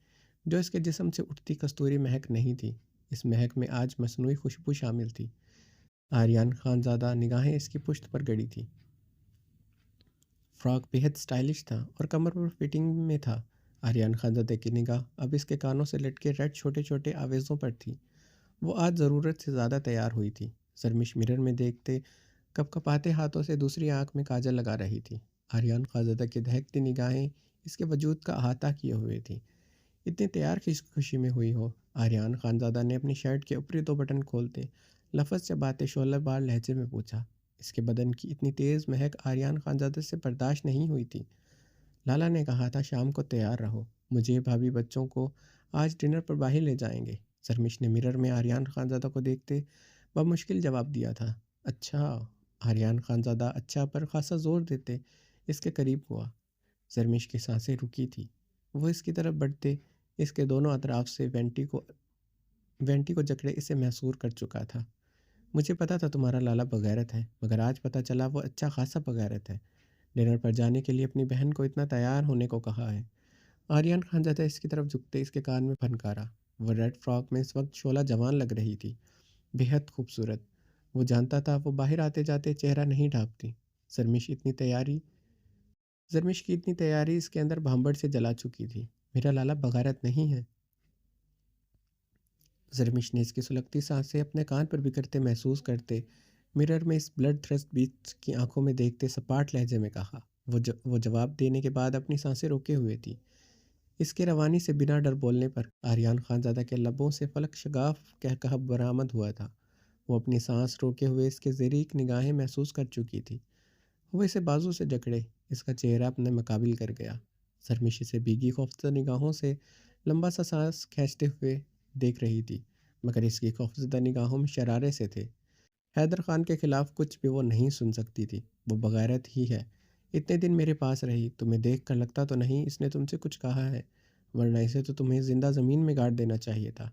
جو اس کے جسم سے اٹھتی کستوری مہک نہیں تھی۔ اس مہک میں آج مصنوعی خوشبو شامل تھی۔ آریان خان زادہ نگاہیں اس کی پشت پر گڑی تھی۔ فراک بےحد سٹائلش تھا اور کمر پر فٹنگ میں تھا۔ آریان خان زادہ کی نگاہ اب اس کے کانوں سے لٹکے ریڈ چھوٹے چھوٹے آویزوں پر تھی۔ وہ آج ضرورت سے زیادہ تیار ہوئی تھی۔ زرمش مرر میں دیکھتے کپ کپاتے ہاتھوں سے دوسری آنکھ میں کاجل لگا رہی تھی۔ آریان خان زادہ کی دہکتی نگاہیں اس کے وجود کا احاطہ کیے ہوئے تھیں۔ اتنی تیار کس خوشی میں ہوئی ہو؟ آریان خان زادہ نے اپنی شرٹ کے اوپری دو بٹن کھولتے لفظ چباتے شعلہ بار لہجے میں پوچھا۔ اس کے بدن کی اتنی تیز مہک آریان خان زادہ سے برداشت نہیں ہوئی تھی۔ لالا نے کہا تھا شام کو تیار رہو، مجھے بھابھی بچوں کو آج ڈنر پر باہر لے جائیں گے۔ زرمش نے مرر میں آریان خان زادہ کو دیکھتے بمشکل جواب دیا تھا۔ اچھا؟ آریان خان زادہ اچھا پر خاصا زور دیتے اس کے قریب ہوا۔ زرمش کی سانسیں رکی تھی۔ وہ اس کی طرف بڑھتے اس کے دونوں اطراف سے وینٹی کو جکڑے اسے محصور کر چکا تھا۔ مجھے پتا تھا تمہارا لالا بغیرت ہے، مگر آج پتہ چلا وہ اچھا خاصا بغیرت ہے۔ ڈنر پر جانے کے لیے اپنی بہن کو اتنا تیار ہونے کو کہا ہے۔ آریان خان زادہ اس کی طرف جھکتے اس کے کان میں پھنکارا۔ وہ ریڈ فراک میں اس وقت شعلہ جوان لگ رہی تھی، بے حد خوبصورت۔ وہ جانتا تھا وہ باہر آتے جاتے چہرہ نہیں ڈھانپتی۔ زرمش کی اتنی تیاری اس کے اندر بھانبڑ سے جلا چکی تھی۔ میرا لالا بغیرت نہیں ہے۔ زرمش نے اس کی سلگتی سانسیں اپنے کان پر بکھرتے محسوس کرتے مرر میں اس بلڈ تھرسٹ بیسٹ کی آنکھوں میں دیکھتے سپاٹ لہجے میں کہا۔ وہ جواب دینے کے بعد اپنی سانسیں روکے ہوئے تھی۔ اس کے روانی سے بنا ڈر بولنے پر آریان خان زادہ کے لبوں سے فلک شگاف کہا برآمد ہوا تھا۔ وہ اپنی سانس روکے ہوئے اس کے زیریک نگاہیں محسوس کر چکی تھی۔ وہ اسے بازو سے جکڑے اس کا چہرہ اپنے مقابل کر گیا۔ زرمش اسے بھیگی خوفزدہ نگاہوں سے لمبا سا سانس کھینچتے ہوئے دیکھ رہی تھی، مگر اس کی خوفزدہ نگاہوں میں شرارے سے تھے۔ حیدر خان کے خلاف کچھ بھی وہ نہیں سن سکتی تھی۔ وہ بغیرت ہی ہے۔ اتنے دن میرے پاس رہی، تمہیں دیکھ کر لگتا تو نہیں اس نے تم سے کچھ کہا ہے، ورنہ اسے تو تمہیں زندہ زمین میں گاڑ دینا چاہیے تھا۔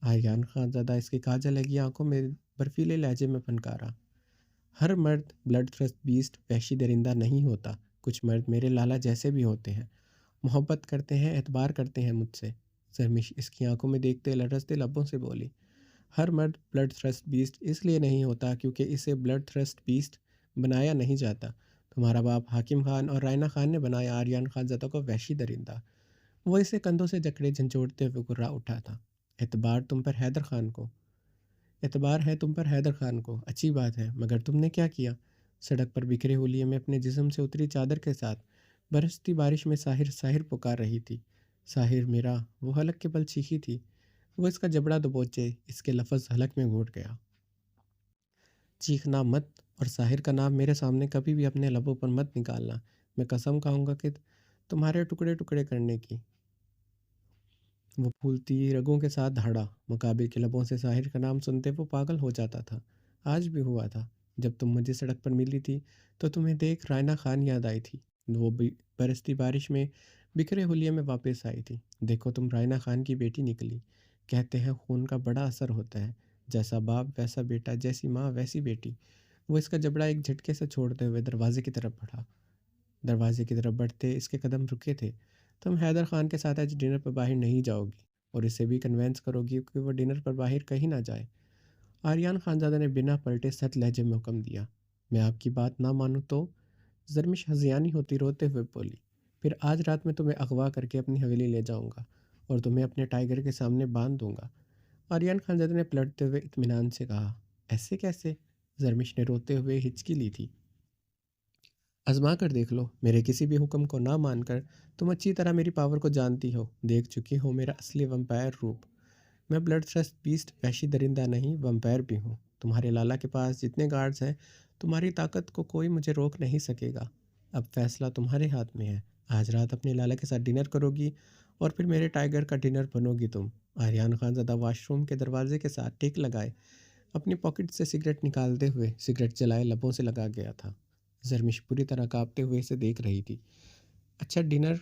آریان خان زادہ اس کی کاجل لگی آنکھوں میں برفیلے لہجے میں پھنکارا۔ ہر مرد بلڈ تھرسٹ بیسٹ وحشی درندہ نہیں ہوتا۔ کچھ مرد میرے لالا جیسے بھی ہوتے ہیں، محبت کرتے ہیں، اعتبار کرتے ہیں مجھ سے۔ زرمش اس کی آنکھوں میں دیکھتے لرزتے لبوں سے بولی۔ ہر مرد بلڈ تھرسٹ بیسٹ اس لیے نہیں ہوتا کیونکہ اسے بلڈ تھرسٹ بیسٹ بنایا نہیں جاتا۔ تمہارا باپ حاکم خان اور رائنا خان نے بنایا آریان خان زادہ کو وحشی درندہ۔ وہ اسے کندھوں سے جکڑے جھنجھوڑتے ہوئے گرا اٹھا تھا۔ اعتبار تم پر حیدر خان کو اعتبار ہے تم پر حیدر خان کو، اچھی بات ہے، مگر تم نے کیا کیا؟ سڑک پر بکھرے ہولیے میں اپنے جسم سے اتری چادر کے ساتھ برستی بارش میں ساحر ساحر پکار رہی تھی۔ ساحر میرا، وہ حلق کے بل چیخی تھی۔ وہ اس کا جبڑا دبوچے، اس کے لفظ حلق میں گھوٹ گیا۔ چیخنا مت، اور ساحر کا نام میرے سامنے کبھی بھی اپنے لبوں پر مت نکالنا۔ میں قسم کھاؤں گا کہ تمہارے ٹکڑے ٹکڑے کرنے کی۔ وہ پھولتی رگوں کے ساتھ دھاڑا۔ مقابل کے لبوں سے ساحر کا نام سنتے وہ پاگل ہو جاتا تھا۔ آج بھی ہوا تھا۔ جب تم مجھے سڑک پر ملی تھی تو تمہیں دیکھ رائنا خان یاد آئی تھی۔ وہ بھی برستی بارش میں بکھرے ہولیے میں واپس آئی تھی۔ دیکھو تم رائنا خان کی بیٹی نکلی۔ کہتے ہیں خون کا بڑا اثر ہوتا ہے، جیسا باپ ویسا بیٹا، جیسی ماں ویسی بیٹی۔ وہ اس کا جبڑا ایک جھٹکے سے چھوڑتے ہوئے دروازے کی طرف بڑھا۔ دروازے کی طرف بڑھتے اس کے قدم رکے تھے۔ تم حیدر خان کے ساتھ آج ڈنر پر باہر نہیں جاؤ گی، اور اسے بھی کنوینس کرو گی کہ وہ ڈنر پر باہر کہیں نہ جائے۔ آریان خانزادہ نے بنا پلٹے سخت لہجے میں حکم دیا۔ میں آپ کی بات نہ مانوں تو؟ زرمش ہذیانی ہوتی روتے ہوئے بولی، پھر آج رات میں تمہیں اغوا کر کے اپنی حویلی لے جاؤں گا اور تمہیں اپنے ٹائیگر کے سامنے باندھ دوں گا۔ آریان خانزادہ نے پلٹتے ہوئے اطمینان سے کہا، ایسے کیسے؟ زرمش نے روتے ہوئے ہچکی لی تھی۔ آزما کر دیکھ لو، میرے کسی بھی حکم کو نہ مان کر تم اچھی طرح میری پاور کو جانتی ہو، دیکھ چکی ہو میرا اصلی ویمپائر روپ۔ میں بلڈ تھرسٹ بیسٹ، وحشی درندہ نہیں، ویمپائر بھی ہوں۔ تمہارے لالا کے پاس جتنے گارڈز ہیں، تمہاری طاقت کو کوئی مجھے روک نہیں سکے گا۔ اب فیصلہ تمہارے ہاتھ میں ہے۔ آج رات اپنے لالا کے ساتھ ڈنر کرو گی اور پھر میرے ٹائیگر کا ڈنر بنو گی تم۔ آریان خان زدہ واش روم کے دروازے کے ساتھ ٹیک لگائے اپنی پاکٹ سے سگریٹ نکالتے ہوئے سگریٹ جلائے لبوں سے لگا گیا تھا۔ زرمش پوری طرح کانپتے ہوئے اسے دیکھ رہی تھی۔ اچھا ڈنر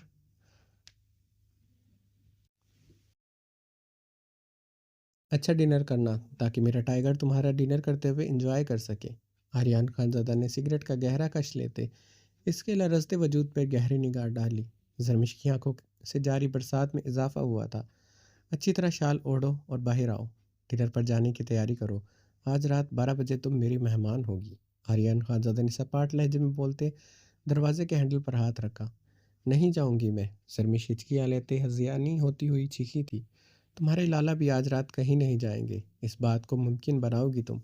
اچھا ڈنر کرنا، تاکہ میرا ٹائیگر تمہارا ڈنر کرتے ہوئے انجوائے کر سکے۔ آریان خان زادہ نے سگریٹ کا گہرا کش لیتے اس کے لرزتے وجود پر گہری نگاہ ڈالی۔ زرمش کی آنکھوں سے جاری برسات میں اضافہ ہوا تھا۔ اچھی طرح شال اوڑھو اور باہر آؤ، ڈنر پر جانے کی تیاری کرو۔ آج رات 12 بجے تم میری مہمان ہوگی۔ آریان خان زادہ نے سپاٹ لہجے میں بولتے دروازے کے ہینڈل پر ہاتھ رکھا۔ نہیں جاؤں گی میں، زرمش ہچکیاں لیتے ہذیانی ہوتی ہوئی چیخی تھی۔ تمہارے لالا بھی آج رات کہیں نہیں جائیں گے، اس بات کو ممکن بناؤ گی تم،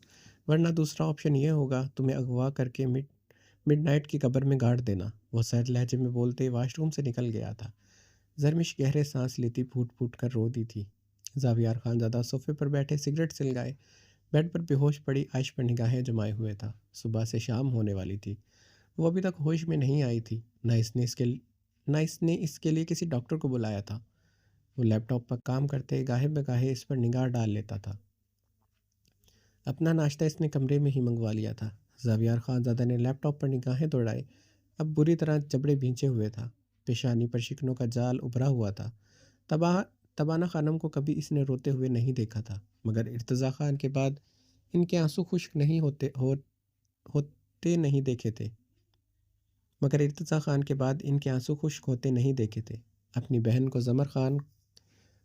ورنہ دوسرا آپشن یہ ہوگا تمہیں اغوا کر کے مڈ نائٹ کی قبر میں گاڑ دینا۔ وہ سرد لہجے میں بولتے واش روم سے نکل گیا تھا۔ زرمش گہرے سانس لیتی پھوٹ پھوٹ کر رو دی تھی۔ زاویار خان زادہ صوفے پر بیٹھے سگریٹ سلگائے بیڈ پر بے ہوش پڑی عائش پر نگاہیں جمائے ہوئے تھا۔ صبح سے شام ہونے والی تھی، وہ ابھی تک ہوش میں نہیں آئی تھی، نہ اس نے اس کے لیے کسی ڈاکٹر کو بلایا تھا۔ وہ لیپ ٹاپ پر کام کرتے گاہے بگاہے اس پر نگاہ ڈال لیتا تھا۔ اپنا ناشتہ اس نے کمرے میں ہی منگوا لیا تھا۔ زاویار خان زادہ نے لیپ ٹاپ پر نگاہیں دوڑائے، اب بری طرح جبڑے بھینچے ہوئے تھا، پیشانی پر شکنوں کا جال ابھرا ہوا تھا۔ تبانہ خانم کو کبھی اس نے روتے ہوئے نہیں دیکھا تھا، مگر ارتضیٰ خان کے بعد ان کے آنسو خشک نہیں ہوتے نہیں دیکھے تھے مگر ارتضیٰ خان کے بعد ان کے آنسو خشک ہوتے نہیں دیکھے تھے۔ اپنی بہن کو زمر خان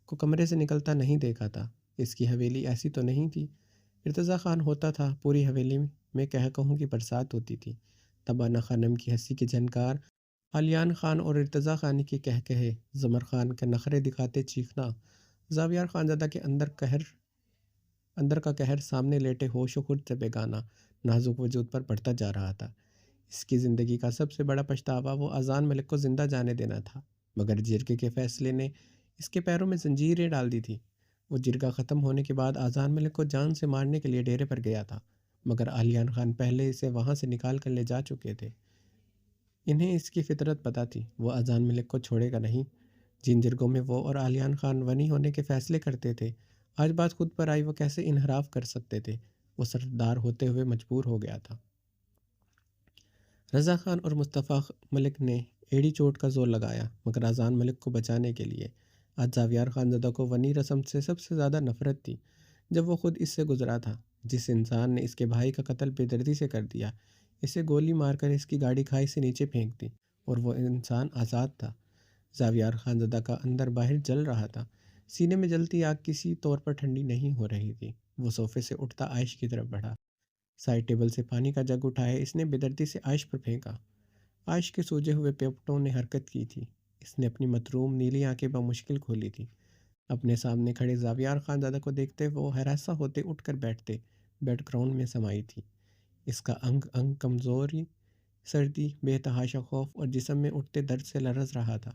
کو کمرے سے نکلتا نہیں دیکھا تھا۔ اس کی حویلی ایسی تو نہیں تھی۔ ارتضیٰ خان ہوتا تھا، پوری حویلی میں کہوں کی برسات ہوتی تھی۔ تبانہ خانم کی ہنسی کی جھنکار، آلیان خان اور ارتضیٰ خان کی کہے، زمر خان کے نخرے دکھاتے چیخنا، زاویار خانزادہ کے اندر کا قہر سامنے لیٹے ہوش و خرد سے بیگانہ نازک وجود پر بڑھتا جا رہا تھا۔ اس کی زندگی کا سب سے بڑا پچھتاوا وہ اذان ملک کو زندہ جانے دینا تھا، مگر جرگے کے فیصلے نے اس کے پیروں میں زنجیریں ڈال دی تھی۔ وہ جرگہ ختم ہونے کے بعد اذان ملک کو جان سے مارنے کے لیے ڈیرے پر گیا تھا، مگر آلیان خان پہلے اسے وہاں سے نکال کر لے جا چکے تھے۔ انہیں اس کی فطرت پتہ تھی، وہ اذان ملک کو چھوڑے گا نہیں۔ جن جرگوں میں وہ اور آلیان خان ونی ہونے کے فیصلے کرتے تھے، آج بات خود پر آئی وہ کیسے انحراف کر سکتے تھے۔ وہ سردار ہوتے ہوئے مجبور ہو گیا تھا۔ رضا خان اور مصطفیٰ ملک نے ایڑی چوٹ کا زور لگایا، مگر اذان ملک کو بچانے کے لیے۔ آج زاویار خان زدہ کو ونی رسم سے سب سے زیادہ نفرت تھی، جب وہ خود اس سے گزرا تھا۔ جس انسان نے اس کے بھائی کا قتل بے دردی سے کر دیا، اسے گولی مار کر اس کی گاڑی کھائی سے نیچے پھینک دی، اور وہ انسان آزاد تھا۔ زاویار خان زدہ کا اندر باہر جل رہا تھا، سینے میں جلتی آگ کسی طور پر ٹھنڈی نہیں ہو رہی تھی۔ وہ صوفے سے اٹھتا عائش کی طرف بڑھا، سائڈ ٹیبل سے پانی کا جگ اٹھائے اس نے بے دردی سے عائش پر پھینکا۔ عائش کے سوجے ہوئے پیپٹوں نے حرکت کی تھی، اس نے اپنی متروم نیلی آنکھیں بمشکل کھولی تھی۔ اپنے سامنے کھڑے زاویار خانزادہ کو دیکھتے وہ ہراساں ہوتے اٹھ کر بیٹھتے۔ بیڈ گراؤنڈ میں سمائی تھی، اس کا انگ انگ کمزوری، سردی، بے تحاشا خوف اور جسم میں اٹھتے درد سے لرز رہا تھا۔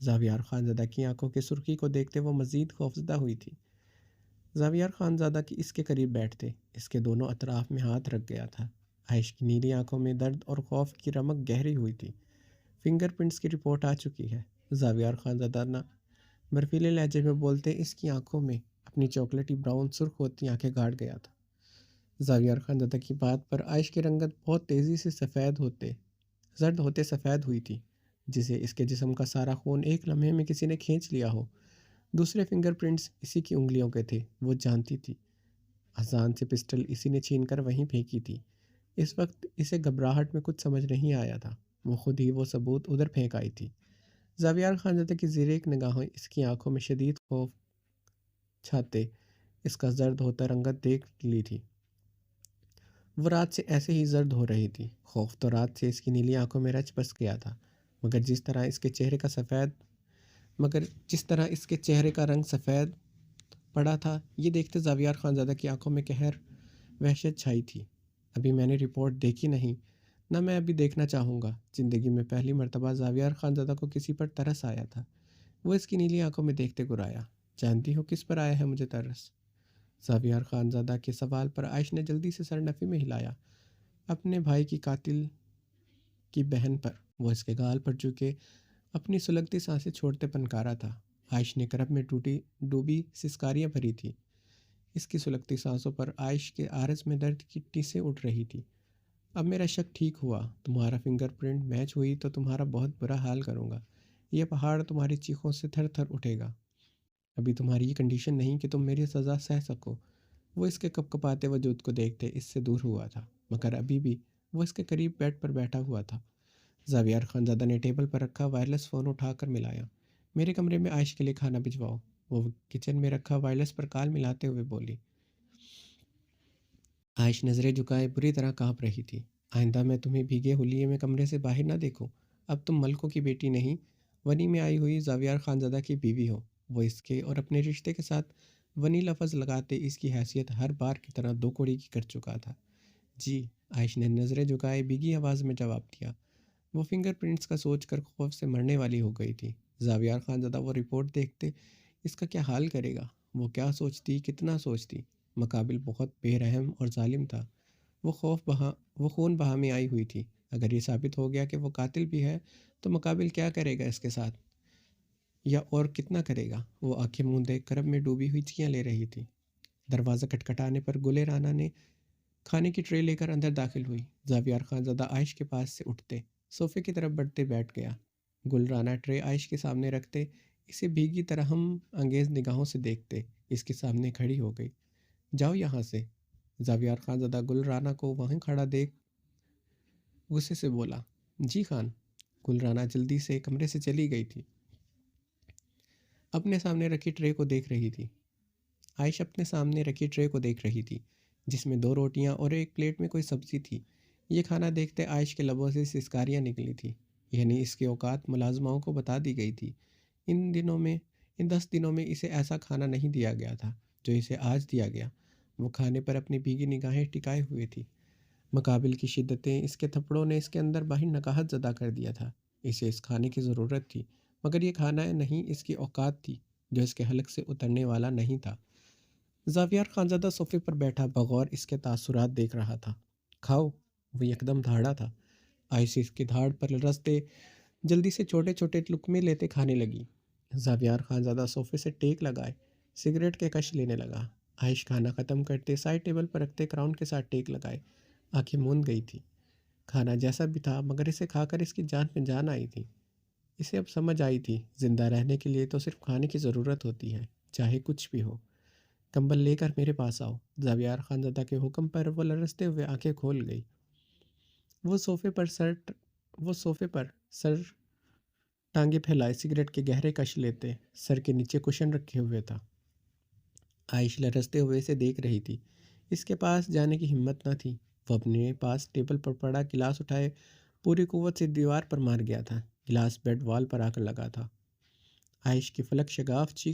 زاویار خانزادہ کی آنکھوں کی سرخی کو دیکھتے وہ مزید خوفزدہ ہوئی تھی۔ زاویار خانزادہ کی اس کے قریب بیٹھتے، اس کے دونوں اطراف میں ہاتھ رکھ گیا تھا۔ عائش کی نیلی آنکھوں میں درد اور خوف کی رمق گہری ہوئی تھی۔ فنگر پرنٹس کی رپورٹ آ چکی ہے، زاویار خانزادہ برفیلے لہجے میں بولتے اس کی آنکھوں میں اپنی چاکلیٹی براؤن سرخ ہوتی آنکھیں گاڑ گیا تھا۔ زاویار خانزادہ کی بات پر عائش کی رنگت بہت تیزی سے زرد ہوتے سفید ہوئی تھی، جسے اس کے جسم کا سارا خون ایک لمحے میں کسی نے کھینچ لیا ہو۔ دوسرے فنگر پرنٹس اسی کی انگلیوں کے تھے، وہ جانتی تھی۔ اذان سے پسٹل اسی نے چھین کر وہیں پھینکی تھی۔ اس وقت اسے گھبراہٹ میں کچھ سمجھ نہیں آیا تھا، وہ خود ہی وہ ثبوت ادھر پھینک آئی تھی۔ زاویار خانزادہ کی زیر ایک نگاہیں اس کی آنکھوں میں شدید خوف چھاتے اس کا زرد ہوتا رنگت دیکھ لی تھی۔ وہ رات سے ایسے ہی زرد ہو رہی تھی۔ خوف تو رات سے اس کی نیلی آنکھوں میں رچ بس گیا تھا، مگر جس طرح اس کے چہرے کا رنگ سفید پڑا تھا، یہ دیکھتے زاویار خانزادہ کی آنکھوں میں قہر وحشت چھائی تھی۔ ابھی میں نے رپورٹ دیکھی نہیں، نہ میں ابھی دیکھنا چاہوں گا۔ زندگی میں پہلی مرتبہ زاویار خانزادہ کو کسی پر ترس آیا تھا۔ وہ اس کی نیلی آنکھوں میں دیکھتے گرایا۔ جانتی ہو کس پر آیا ہے مجھے ترس؟ زاویار خانزادہ کے سوال پر عائش نے جلدی سے سر نفی میں ہلایا۔ اپنے بھائی کی قاتل کی بہن پر۔ وہ اس کے گال پر جھکے اپنی سلگتی سانسیں چھوڑتے پنکارا تھا۔ عائش نے کرب میں ڈوبی سسکاریاں بھری تھی۔ اس کی سلگتی سانسوں پر عائش کے عارض میں درد کی ٹیسیں اٹھ رہی تھی۔ اب میرا شک ٹھیک ہوا، تمہارا فنگر پرنٹ میچ ہوئی تو تمہارا بہت برا حال کروں گا۔ یہ پہاڑ تمہاری چیخوں سے تھر تھر اٹھے گا۔ ابھی تمہاری یہ کنڈیشن نہیں کہ تم میری سزا سہ سکو۔ وہ اس کے کپکپاتے وجود کو دیکھتے اس سے دور ہوا تھا، مگر ابھی بھی وہ اس کے قریب بیڈ پر بیٹھا ہوا تھا۔ زاویار خانزادہ نے ٹیبل پر رکھا وائرلیس فون اٹھا کر ملایا۔ میرے کمرے میں عائش کے لیے کھانا بھجواؤ، وہ کچن میں رکھا وائرلیس پر کال ملاتے ہوئے بولی۔ عائش نظریں جھکائے بری طرح کانپ رہی تھی۔ آئندہ میں تمہیں بھیگے ہولیے میں کمرے سے باہر نہ دیکھوں۔ اب تم ملکوں کی بیٹی نہیں، ونی میں آئی ہوئی زاویار خانزادہ کی بیوی ہو۔ وہ اس کے اور اپنے رشتے کے ساتھ ونی لفظ لگاتے اس کی حیثیت ہر بار کی طرح دو کوڑی کی کر چکا تھا۔ جی، عائش نے نظریں جھکائے بھیگی آواز میں جواب دیا۔ وہ فنگر پرنٹس کا سوچ کر خوف سے مرنے والی ہو گئی تھی۔ زاویار خانزادہ وہ رپورٹ دیکھتے اس کا کیا حال کرے گا؟ وہ کیا سوچتی، کتنا سوچتی؟ مقابل بہت بے رحم اور ظالم تھا۔ وہ خون بہا میں آئی ہوئی تھی۔ اگر یہ ثابت ہو گیا کہ وہ قاتل بھی ہے تو مقابل کیا کرے گا اس کے ساتھ، یا اور کتنا کرے گا؟ وہ آنکھیں موندے کرب میں ڈوبی ہوئی چیاں لے رہی تھی۔ دروازہ کھٹکھٹانے پر گل رانا نے کھانے کی ٹرے لے کر اندر داخل ہوئی۔ زاویار خانزادہ عائش کے پاس سے اٹھتے صوفے کی طرف بڑھتے بیٹھ گیا۔ گل رانا ٹرے عائش کے سامنے رکھتے اسے بھیگی ترحم انگیز نگاہوں سے دیکھتے اس کے سامنے کھڑی ہو گئی۔ جاؤ یہاں سے، زاویار خانزادہ گل رانا کو وہیں کھڑا دیکھ غصے سے بولا۔ جی خان۔ گل رانا جلدی سے کمرے سے چلی گئی تھی۔ اپنے سامنے رکھی ٹرے کو دیکھ رہی تھی۔ عائش اپنے سامنے رکھی ٹرے کو دیکھ رہی تھی جس میں 2 روٹیاں اور ایک پلیٹ میں کوئی سبزی تھی۔ یہ کھانا دیکھتے عائش کے لبوں سے سسکاریاں نکلی تھی، یعنی اس کے اوقات ملازماؤں کو بتا دی گئی تھی۔ ان 10 دنوں میں اسے ایسا کھانا نہیں دیا گیا تھا جو اسے آج دیا گیا۔ وہ کھانے پر اپنی بھیگی نگاہیں ٹکائے ہوئے تھی۔ مقابل کی شدتیں، اس کے تھپڑوں نے اس کے اندر باہر نقاہت زدہ کر دیا تھا۔ اسے اس کھانے کی ضرورت تھی، مگر یہ کھانا نہیں، اس کی اوقات تھی جو اس کے حلق سے اترنے والا نہیں تھا۔ زاویار خانزادہ صوفے پر بیٹھا بغور اس کے تاثرات دیکھ رہا تھا۔ کھاؤ، وہ یکدم دھاڑا تھا۔ عائش اس کی دھاڑ پر رستے جلدی سے چھوٹے چھوٹے لقمے لیتے کھانے لگی۔ زاویار خانزادہ صوفے سے ٹیک لگائے سگریٹ کے کش لینے لگا۔ عائش کھانا ختم کرتے سائڈ ٹیبل پر رکھتے کراؤن کے ساتھ ٹیک لگائے آنکھیں موند گئی تھی۔ کھانا جیسا بھی تھا، مگر اسے کھا کر اس کی جان میں جان آئی تھی۔ اسے اب سمجھ آئی تھی، زندہ رہنے کے لیے تو صرف کھانے کی ضرورت ہوتی ہے، چاہے کچھ بھی ہو۔ کمبل لے کر میرے پاس آؤ، زاویار خانزادہ کے حکم پر وہ لرزتے ہوئے آنکھیں کھول گئی۔ وہ صوفے پر سر ٹانگیں پھیلائے سگریٹ کے گہرے کش لیتے سر کے نیچے کشن رکھے ہوئے تھا۔ عائش لرزتے ہوئے اسے دیکھ رہی تھی۔ اس کے پاس جانے کی ہمت نہ تھی۔ وہ اپنے پاس ٹیبل پر پڑا گلاس اٹھائے پوری قوت سے دیوار پر مار گیا تھا۔ گلاس بیڈ وال پر آ کر لگا تھا۔ عائش کی فلک شگاف چیخ